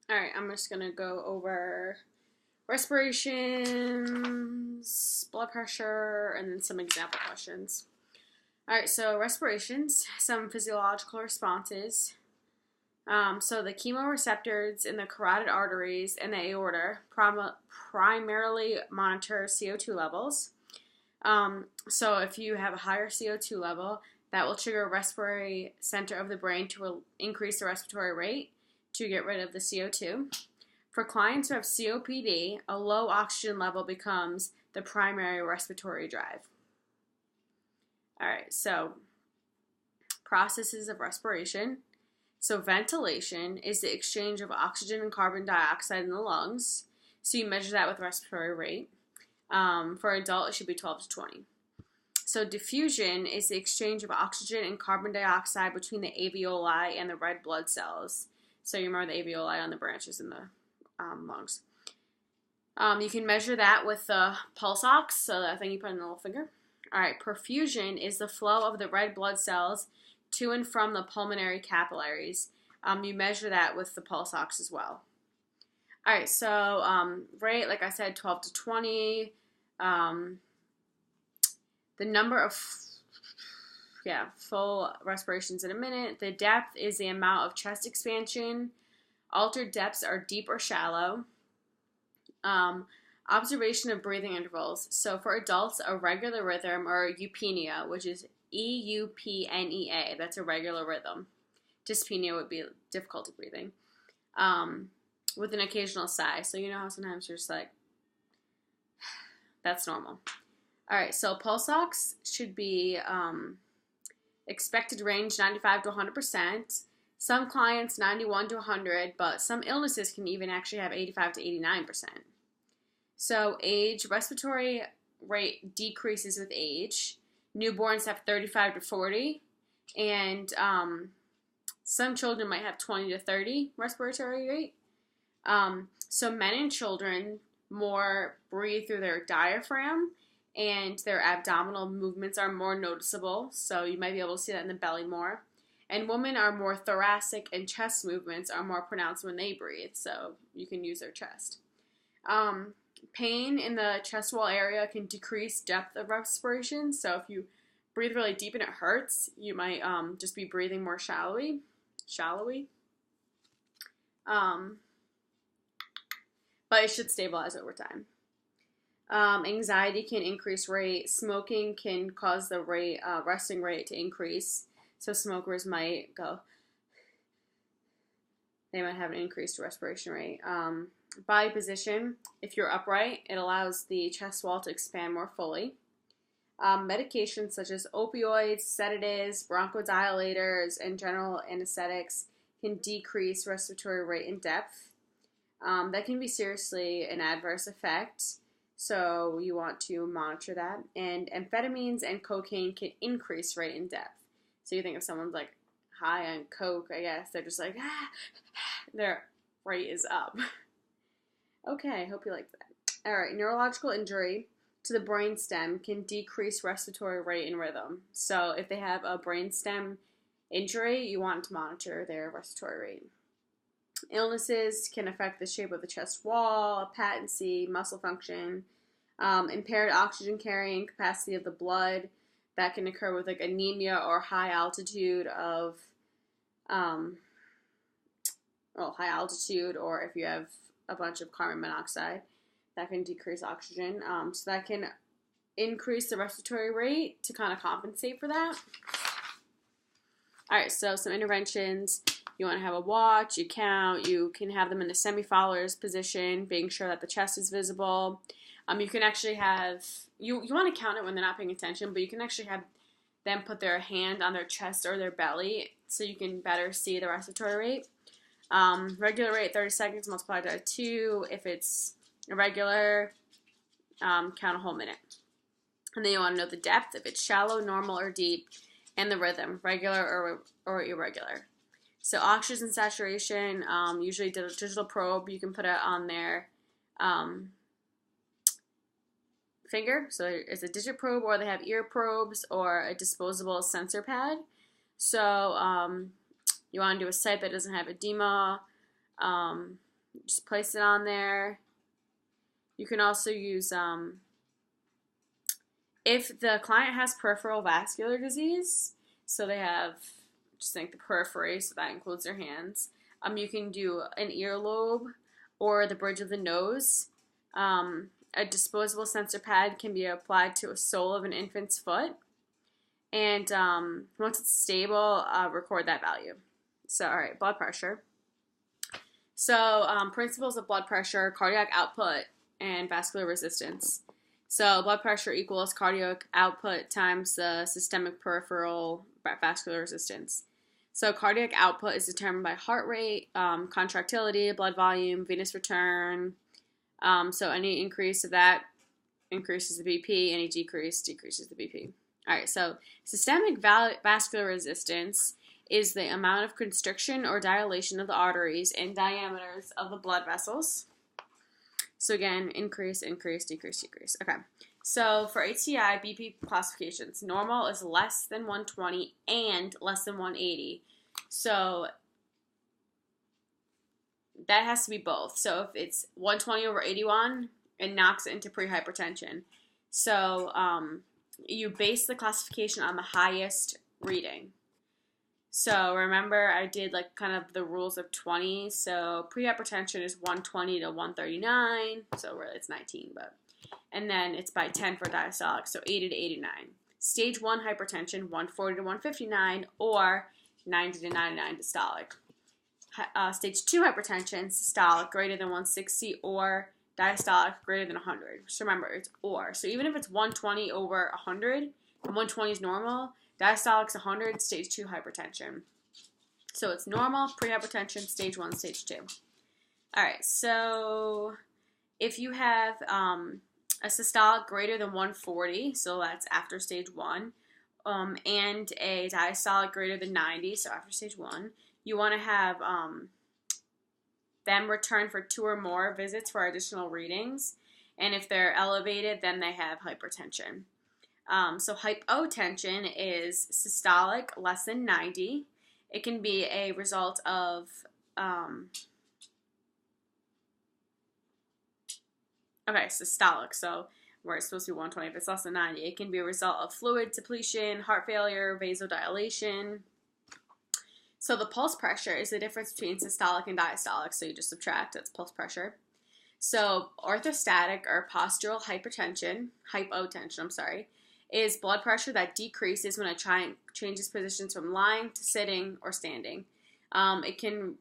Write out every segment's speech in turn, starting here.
All right, I'm just gonna go over respirations, blood pressure, and then some example questions. All right, so respirations, some physiological responses. So the chemoreceptors in the carotid arteries and the aorta primarily monitor CO2 levels. So if you have a higher CO2 level, that will trigger a respiratory center of the brain to increase the respiratory rate to get rid of the CO2. For clients who have COPD, a low oxygen level becomes the primary respiratory drive. All right, so processes of respiration. So ventilation is the exchange of oxygen and carbon dioxide in the lungs. So you measure that with respiratory rate. For an adult, it should be 12 to 20. So diffusion is the exchange of oxygen and carbon dioxide between the alveoli and the red blood cells. So you remember the alveoli on the branches in the lungs. You can measure that with the pulse ox, so that thing you put in the little finger. All right, perfusion is the flow of the red blood cells to and from the pulmonary capillaries. You measure that with the pulse ox as well. All right, so rate, like I said, 12 to 20. The number of full respirations in a minute. The depth is the amount of chest expansion. Altered depths are deep or shallow. Observation of breathing intervals. So for adults, a regular rhythm, or eupnea, which is EUPNEA, that's a regular rhythm. Dyspnea would be difficulty breathing. With an occasional sigh. So you know how sometimes you're just like, that's normal. All right, so pulse ox should be expected range 95 to 100%. Some clients 91 to 100, but some illnesses can even actually have 85 to 89%. So age, respiratory rate decreases with age. Newborns have 35 to 40, and some children might have 20 to 30 respiratory rate. So men and children more breathe through their diaphragm, and their abdominal movements are more noticeable, so you might be able to see that in the belly more. And women are more thoracic, and chest movements are more pronounced when they breathe, so you can use their chest. Pain in the chest wall area can decrease depth of respiration, so if you breathe really deep and it hurts, you might just be breathing more shallowly. But it should stabilize over time. Anxiety can increase rate. Smoking can cause the resting rate to increase. So smokers might they might have an increased respiration rate. Body position, if you're upright, it allows the chest wall to expand more fully. Medications such as opioids, sedatives, bronchodilators, and general anesthetics can decrease respiratory rate and depth. That can be seriously an adverse effect, so you want to monitor that. And amphetamines and cocaine can increase rate and depth. So you think if someone's like high on coke, I guess, they're just like, their rate is up. Okay, hope you like that. All right, neurological injury to the brainstem can decrease respiratory rate and rhythm. So if they have a brainstem injury, you want to monitor their respiratory rate. Illnesses can affect the shape of the chest wall, patency, muscle function, impaired oxygen carrying capacity of the blood. That can occur with like anemia or high altitude, or if you have a bunch of carbon monoxide, that can decrease oxygen. So that can increase the respiratory rate to kind of compensate for that. All right, so some interventions. You want to have a watch, you count, you can have them in the semi-Fowler's position, making sure that the chest is visible. You can actually have, you want to count it when they're not paying attention, but you can actually have them put their hand on their chest or their belly so you can better see the respiratory rate. Regular rate, 30 seconds multiplied by 2. If it's irregular, count a whole minute. And then you want to know the depth, if it's shallow, normal, or deep, and the rhythm, regular or irregular. So oxygen saturation, usually digital probe, you can put it on their finger. So it's a digit probe, or they have ear probes or a disposable sensor pad. So you want to do a site that doesn't have edema. Just place it on there. You can also use, if the client has peripheral vascular disease, so they have, just think the periphery, so that includes their hands, you can do an earlobe or the bridge of the nose. A disposable sensor pad can be applied to a sole of an infant's foot. And once it's stable, record that value. So, all right, blood pressure. So, principles of blood pressure, cardiac output, and vascular resistance. So, blood pressure equals cardiac output times the systemic peripheral vascular resistance. So, cardiac output is determined by heart rate, contractility, blood volume, venous return. So, any increase of that increases the BP, any decrease decreases the BP. All right, so systemic vascular resistance is the amount of constriction or dilation of the arteries and diameters of the blood vessels. So again, increase, increase, decrease, decrease. Okay, so for HCI, BP classifications, normal is less than 120 and less than 180. So that has to be both. So if it's 120 over 81, it knocks it into prehypertension. So you base the classification on the highest reading. So remember, I did like kind of the rules of 20. So prehypertension is 120 to 139. So really it's 19, but and then it's by 10 for diastolic, so 80 to 89. Stage 1 hypertension, 140 to 159, or 90 to 99 systolic. Stage 2 hypertension, systolic, greater than 160, or diastolic, greater than 100. So remember, it's or. So even if it's 120 over 100, and 120 is normal, diastolic's 100, stage 2 hypertension. So it's normal, prehypertension, stage 1, stage 2. All right, so if you have a systolic greater than 140, so that's after stage 1, and a diastolic greater than 90, so after stage 1, you want to have them return for 2 or more visits for additional readings. And if they're elevated, then they have hypertension. So hypotension is systolic less than 90. It can be a result of systolic. So where it's supposed to be 120, if it's less than 90, it can be a result of fluid depletion, heart failure, vasodilation. So the pulse pressure is the difference between systolic and diastolic. So you just subtract, that's pulse pressure. So orthostatic or postural hypotension, is blood pressure that decreases when a child changes positions from lying to sitting or standing. It can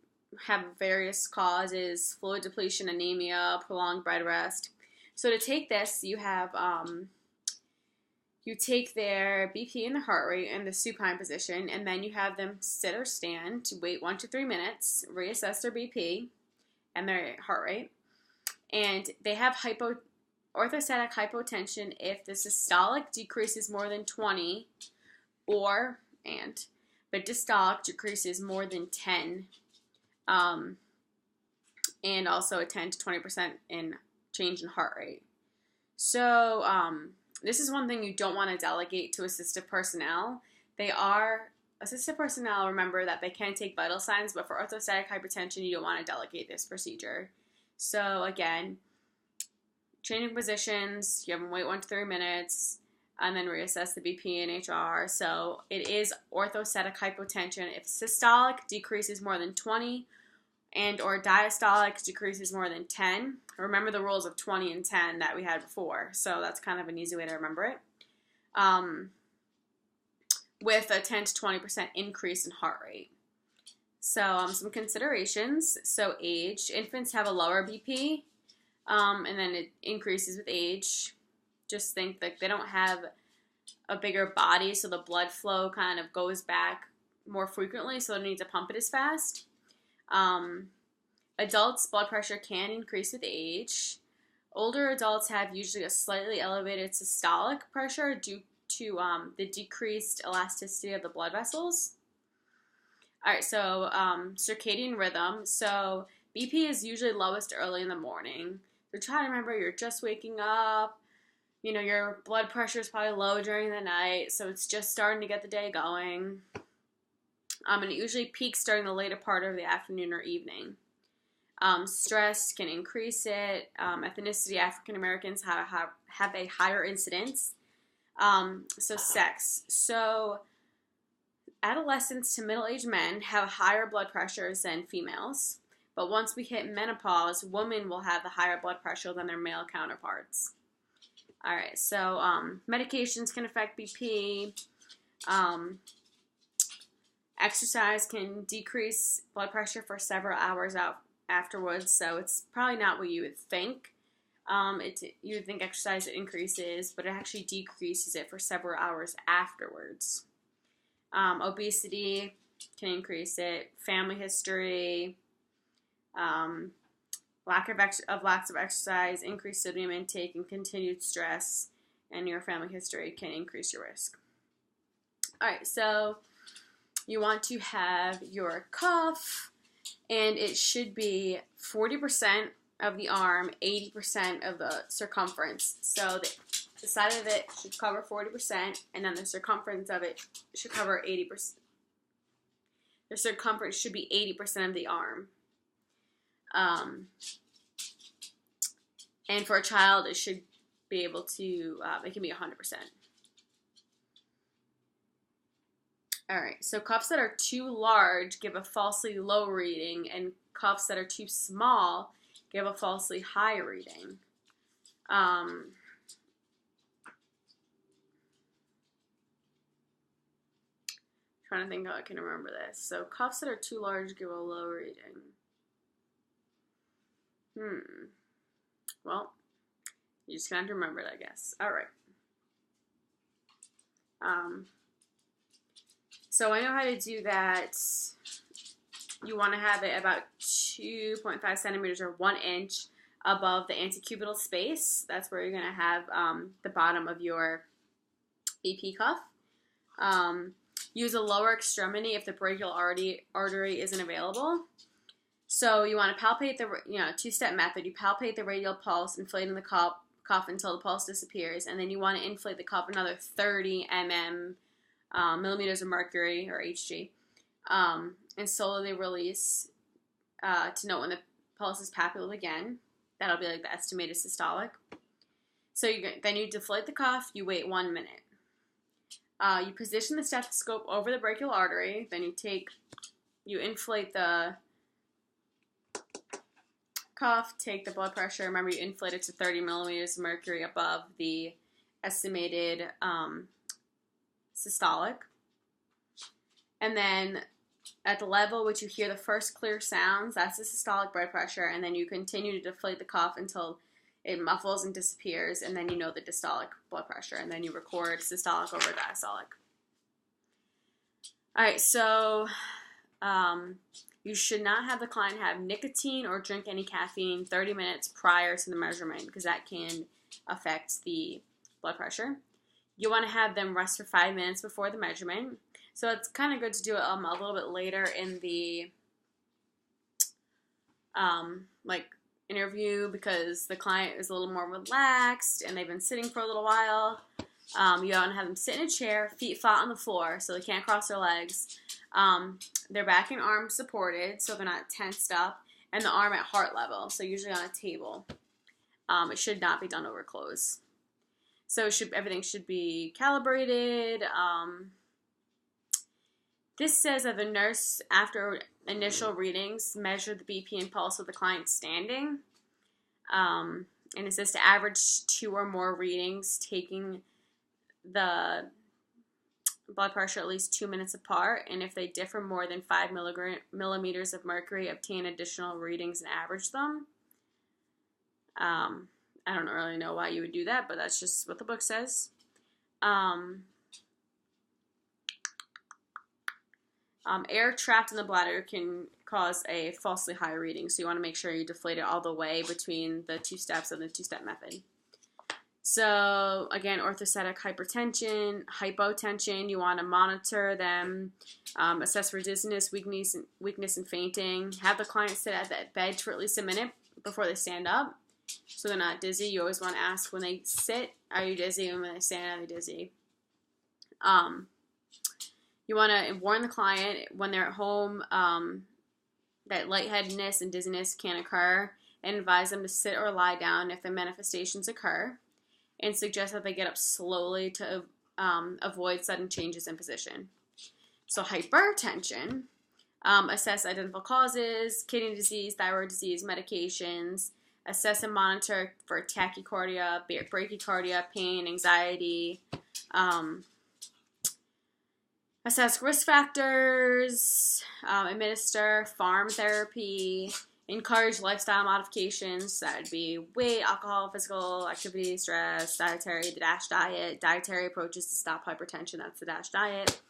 have various causes: fluid depletion, anemia, prolonged bed rest. So to take this, you have you take their BP and the heart rate and the supine position, and then you have them sit or stand to wait 1 to 3 minutes, reassess their BP and their heart rate, and they have orthostatic hypotension if the systolic decreases more than 20, but diastolic decreases more than 10, and also a 10 to 20% in change in heart rate. So this is one thing you don't want to delegate to assistive personnel. Assistive personnel, remember that they can take vital signs, but for orthostatic hypertension, you don't want to delegate this procedure. So again, changing positions, you have them wait 1 to 3 minutes, and then reassess the BP and HR. So it is orthostatic hypotension if systolic decreases more than 20 and or diastolic decreases more than 10. Remember the rules of 20 and 10 that we had before. So that's kind of an easy way to remember it. With a 10 to 20% increase in heart rate. So some considerations. So age. Infants have a lower BP, and then it increases with age. Just think that they don't have a bigger body, so the blood flow kind of goes back more frequently, so it needs to pump it as fast. Adults' blood pressure can increase with age. Older adults have usually a slightly elevated systolic pressure due to the decreased elasticity of the blood vessels. All right, so circadian rhythm. So BP is usually lowest early in the morning. So try to remember you're just waking up. You know, your blood pressure is probably low during the night, so it's just starting to get the day going. And it usually peaks during the later part of the afternoon or evening. Stress can increase it. Ethnicity, African Americans have a higher incidence. So sex. So adolescents to middle-aged men have higher blood pressures than females. But once we hit menopause, women will have the higher blood pressure than their male counterparts. All right, so medications can affect BP. Exercise can decrease blood pressure for several hours afterwards, so it's probably not what you would think. You would think exercise increases, but it actually decreases it for several hours afterwards. Obesity can increase it. Family history, lack of exercise, increased sodium intake, and continued stress, and your family history can increase your risk. All right, so you want to have your cuff, and it should be 40% of the arm, 80% of the circumference. So the side of it should cover 40%, and then the circumference of it should cover 80%. The circumference should be 80% of the arm. And for a child, it should be able to, it can be 100%. All right, so cuffs that are too large give a falsely low reading, and cuffs that are too small give a falsely high reading. Trying to think how I can remember this. So cuffs that are too large give a low reading. Well, you just got to remember it, I guess. All right. So I know how to do that. You want to have it about 2.5 centimeters or 1 inch above the antecubital space. That's where you're going to have the bottom of your BP cuff. Use a lower extremity if the brachial artery isn't available. So you want to palpate the, two-step method. You palpate the radial pulse, inflating the cuff until the pulse disappears, and then you want to inflate the cuff another 30 millimeters of mercury, or Hg, and slowly release to note when the pulse is palpable again. That'll be like the estimated systolic. So then you deflate the cuff, you wait 1 minute. You position the stethoscope over the brachial artery, then you inflate the cuff, take the blood pressure. Remember, you inflate it to 30 millimeters of mercury above the estimated systolic. And then at the level which you hear the first clear sounds, that's the systolic blood pressure, and then you continue to deflate the cuff until it muffles and disappears, and then you know the diastolic blood pressure, and then you record systolic over diastolic. All right, so you should not have the client have nicotine or drink any caffeine 30 minutes prior to the measurement, because that can affect the blood pressure. You want to have them rest for 5 minutes before the measurement. So it's kind of good to do it a little bit later in the interview, because the client is a little more relaxed and they've been sitting for a little while. You want to have them sit in a chair, feet flat on the floor so they can't cross their legs. Their back and arms supported so they're not tensed up, and the arm at heart level, so usually on a table. It should not be done over clothes. So everything should be calibrated. This says that the nurse, after initial readings, measured the BP and pulse of the client standing. And it says to average 2 or more readings, taking the blood pressure at least 2 minutes apart. And if they differ more than 5 millimeters of mercury, obtain additional readings and average them. I don't really know why you would do that, but that's just what the book says. Air trapped in the bladder can cause a falsely high reading, so you want to make sure you deflate it all the way between the 2 steps of the 2-step method. So, again, orthostatic hypotension, you want to monitor them, assess for dizziness, weakness, and fainting. Have the client sit at that bed for at least a minute before they stand up, so they're not dizzy. You always want to ask when they sit, are you dizzy? And when they stand, are they dizzy? You want to warn the client when they're at home that lightheadedness and dizziness can occur, and advise them to sit or lie down if the manifestations occur, and suggest that they get up slowly to avoid sudden changes in position. So hypertension, assess identifiable causes, kidney disease, thyroid disease, medications, assess and monitor for tachycardia, bradycardia, pain, anxiety, assess risk factors, administer pharm therapy, encourage lifestyle modifications. That would be weight, alcohol, physical activity, stress, dietary, the DASH diet, dietary approaches to stop hypertension. That's the DASH diet.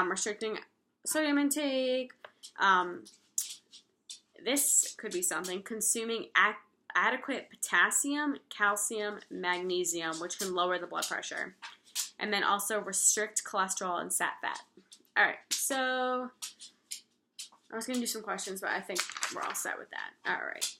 Restricting sodium intake. This could be something. Consuming adequate potassium, calcium, magnesium, which can lower the blood pressure. And then also restrict cholesterol and fat. All right, so I was going to do some questions, but I think we're all set with that. All right.